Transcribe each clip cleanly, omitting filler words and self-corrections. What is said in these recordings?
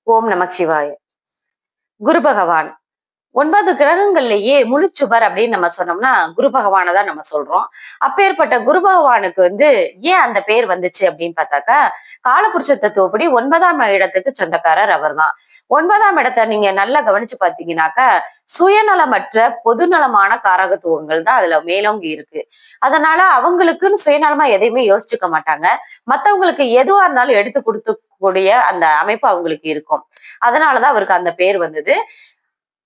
ஓம் நமச்சிவாய. குரு பகவான் 9 கிரகங்கள்லயே முழுச்சுபர் அப்படின்னு நம்ம சொன்னோம்னா, குரு பகவான தான் நம்ம சொல்றோம். அப்பேற்பட்ட குரு பகவானுக்கு ஏன் அந்த பேர் வந்துச்சு அப்படின்னு பார்த்தாக்கா, காலபுருஷ தத்துவப்படி 9ஆம் இடத்துக்கு சொந்தக்காரர் அவர்தான். 9ஆம் இடத்த நீங்க நல்லா கவனிச்சு பார்த்தீங்கன்னாக்கா, சுயநலமற்ற பொதுநலமான காரகத்துவங்கள் தான் அதுல மேலோங்கி இருக்கு. அதனால அவங்களுக்குன்னு சுயநலமா எதையுமே யோசிச்சுக்க மாட்டாங்க. மத்தவங்களுக்கு எதுவா இருந்தாலும் எடுத்து குடுக்கக்கூடிய அந்த அமைப்பு அவங்களுக்கு இருக்கும். அதனால தான் அவருக்கு அந்த பேர் வந்தது.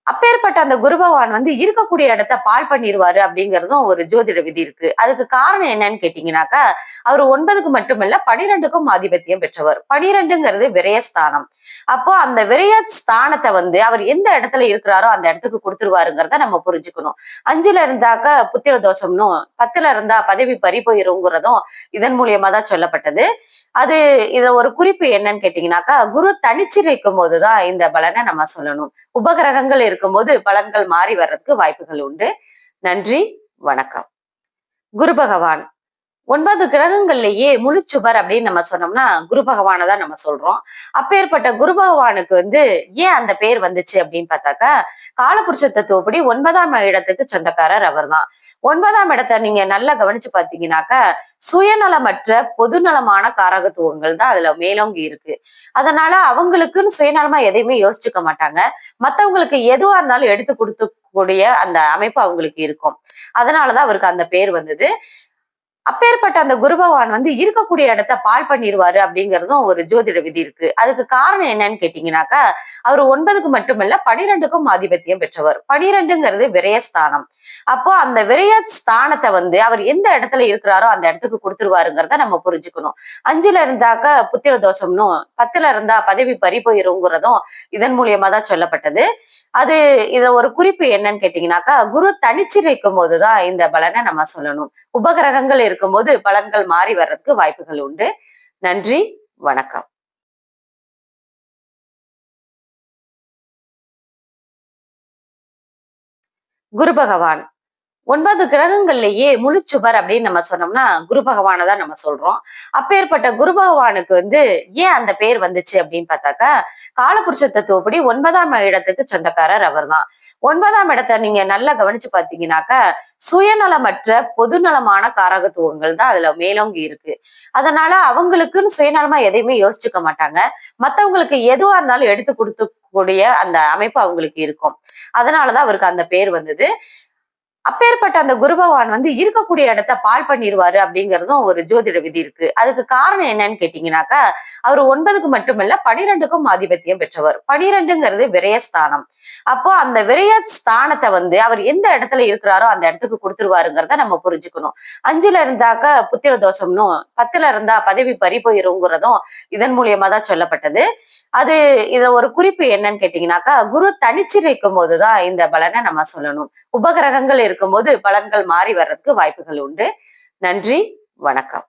அப்பேற்பட்ட அந்த குரு பகவான் இருக்கக்கூடிய இடத்த பாழ் பண்ணிருவாரு அப்படிங்கிறதும் ஒரு ஜோதிட விதி இருக்கு. அதுக்கு காரணம் என்னன்னு கேட்டீங்கன்னாக்கா, அவரு 9க்கு மட்டுமல்ல 12க்கும் ஆதிபத்தியம் பெற்றவர். 12ங்கிறது விரயஸ்தானம். அப்போ அந்த விரயஸ்தானத்த அவர் எந்த இடத்துல இருக்கிறாரோ அந்த இடத்துக்கு குடுத்துருவாருங்கிறத நம்ம புரிஞ்சுக்கணும். 5ல இருந்தாக்க புத்திர தோஷம்னும், 10ல இருந்தா பதவி பறி போயிருங்கிறதும் இதன் மூலியமா தான் சொல்லப்பட்டது. அது இதுல ஒரு குறிப்பு என்னன்னு கேட்டீங்கன்னாக்கா, குரு தனிச்சு நிற்கும் போதுதான் இந்த பலனை நம்ம சொல்லணும். உபகிரகங்கள் இருக்கும்போது பலன்கள் மாறி வர்றதுக்கு வாய்ப்புகள் உண்டு. நன்றி, வணக்கம். குரு பகவான் 9 கிரகங்கள்லயே முழுச்சுபர் அப்படின்னு நம்ம சொன்னோம்னா, குரு பகவான தான் நம்ம சொல்றோம். அப்பேற்பட்ட குரு பகவானுக்கு ஏன் அந்த பேர் வந்துச்சு அப்படின்னு பார்த்தாக்கா, காலபுருஷ தத்துவப்படி 9ஆம் இடத்துக்கு சொந்தக்காரர் அவர்தான். 9ஆம் இடத்த நீங்க நல்லா கவனிச்சு பார்த்தீங்கன்னாக்கா, சுயநலமற்ற பொதுநலமான காரகத்துவங்கள் தான் அதுல மேலோங்கி இருக்கு. அதனால அவங்களுக்குன்னு சுயநலமா எதையுமே யோசிச்சுக்க மாட்டாங்க. மத்தவங்களுக்கு எதுவா இருந்தாலும் எடுத்து குடுக்கக்கூடிய அந்த அமைப்பு அவங்களுக்கு இருக்கும். அதனாலதான் அவருக்கு அந்த பேர் வந்தது. அப்பேற்பட்ட அந்த குரு பகவான் இருக்கக்கூடிய இடத்த பாழ் பண்ணிருவாரு அப்படிங்கிறதும் ஒரு ஜோதிட விதி இருக்கு. அதுக்கு காரணம் என்னன்னு கேட்டீங்கன்னாக்கா, அவரு 9க்கு மட்டுமல்ல 12க்கும் ஆதிபத்தியம் பெற்றவர். 12ங்கிறது விரயஸ்தானம். அப்போ அந்த விரயஸ்தானத்த அவர் எந்த இடத்துல இருக்கிறாரோ அந்த இடத்துக்கு குடுத்துருவாருங்கிறத நம்ம புரிஞ்சுக்கணும். 5ல இருந்தாக்க புத்திர தோஷம்னும், 10ல இருந்தா பதவி பறி போயிருங்கிறதும் இதன் மூலியமா தான் சொல்லப்பட்டது. அது இதுல ஒரு குறிப்பு என்னன்னு கேட்டீங்கன்னாக்கா, குரு தனிச்சு நிற்கும் போதுதான் இந்த பலனை நம்ம சொல்லணும். உபகிரகங்கள் இருக்கும்போது பலன்கள் மாறி வர்றதுக்கு வாய்ப்புகள் உண்டு. நன்றி, வணக்கம். குரு பகவான் 9 கிரகங்கள்லயே முழுச்சுபர் அப்படின்னு நம்ம சொன்னோம்னா, குரு பகவான தான் நம்ம சொல்றோம். அப்பேற்பட்ட குரு பகவானுக்கு ஏன் அந்த பேர் வந்துச்சு அப்படின்னு பார்த்தாக்கா, காலபுருஷ தத்துவப்படி 9ஆம் இடத்துக்கு சொந்தக்காரர் அவர்தான். 9ஆம் இடத்த நீங்க நல்லா கவனிச்சு பார்த்தீங்கன்னாக்கா, சுயநலமற்ற பொதுநலமான காரகத்துவங்கள் தான் அதுல மேலோங்கி இருக்கு. அதனால அவங்களுக்குன்னு சுயநலமா எதையுமே யோசிச்சுக்க மாட்டாங்க. மத்தவங்களுக்கு எதுவா இருந்தாலும் எடுத்து குடுக்கக்கூடிய அந்த அமைப்பு அவங்களுக்கு இருக்கும். அதனாலதான் அவருக்கு அந்த பேர் வந்தது. அப்பேற்பட்ட அந்த குரு பகவான் இருக்கக்கூடிய இடத்த பாழ் பண்ணிருவாரு அப்படிங்கிறதும் ஒரு ஜோதிட விதி இருக்கு. அதுக்கு காரணம் என்னன்னு கேட்டீங்கன்னாக்கா, அவரு 9க்கு மட்டுமல்ல 12க்கும் ஆதிபத்தியம் பெற்றவர். 12ங்கிறது விரயஸ்தானம். அப்போ அந்த விரயஸ்தானத்த அவர் எந்த இடத்துல இருக்கிறாரோ அந்த இடத்துக்கு குடுத்துருவாருங்கிறத நம்ம புரிஞ்சுக்கணும். 5ல இருந்தாக்க புத்திர தோஷம்னும், 10ல இருந்தா பதவி பறி போயிருங்கிறதும் இதன் மூலியமா தான் சொல்லப்பட்டது. அது இதுல ஒரு குறிப்பு என்னன்னு கேட்டீங்கன்னாக்கா, குரு தனிச்சு நிற்கும் போதுதான் இந்த பலனை நம்ம சொல்லணும். உபகிரகங்கள் இருக்கும்போது பலன்கள் மாறி வர்றதுக்கு வாய்ப்புகள் உண்டு. நன்றி, வணக்கம்.